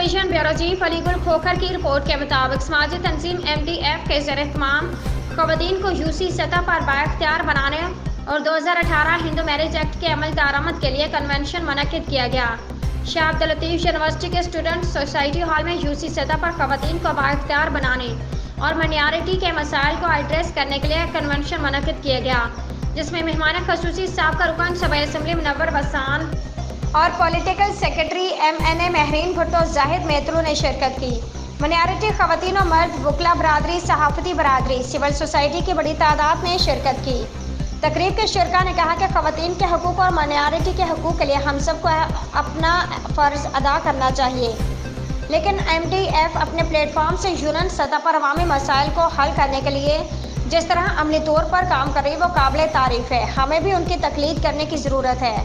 Division bureau chief علی گل کھوکھر کی report کے مطابق سماجی تنظیم MDF کے زیر اہتمام خواتین کو UC سطح پر بااختیار بنانے اور 2018 ہندو میرج ایکٹ کے عمل درآمد کے لیے کنونشن منعقد کیا گیا۔ شاہ عبداللطیف یونیورسٹی کے اسٹوڈنٹ سوسائٹی ہال میں UC سطح پر خواتین کو بااختیار بنانے اور مائنارٹی کے مسائل کو ایڈریس کرنے کے لیے کنونشن منعقد کیا گیا، جس میں مہمان خصوصی سابقہ رکن صوبائی اسمبلی منور وسان اور political secretary MNA Mehreen Bhutto Zahid میترو نے شرکت کی۔ مائنارٹی خواتین و مرد، وکلا برادری، صحافتی برادری، سول سوسائٹی کی بڑی تعداد نے شرکت کی۔ تقریب کے شرکاء نے کہا کہ خواتین کے حقوق اور مائنارٹی کے حقوق کے لیے ہم سب کو اپنا فرض ادا کرنا چاہیے، لیکن MDF اپنے پلیٹ فارم سے یونین سطح پر عوامی مسائل کو حل کرنے کے لیے جس طرح عملی طور پر کام کر رہی وہ قابل تعریف ہے۔ ہمیں بھی ان کی تقلید کرنے کی ضرورت ہے۔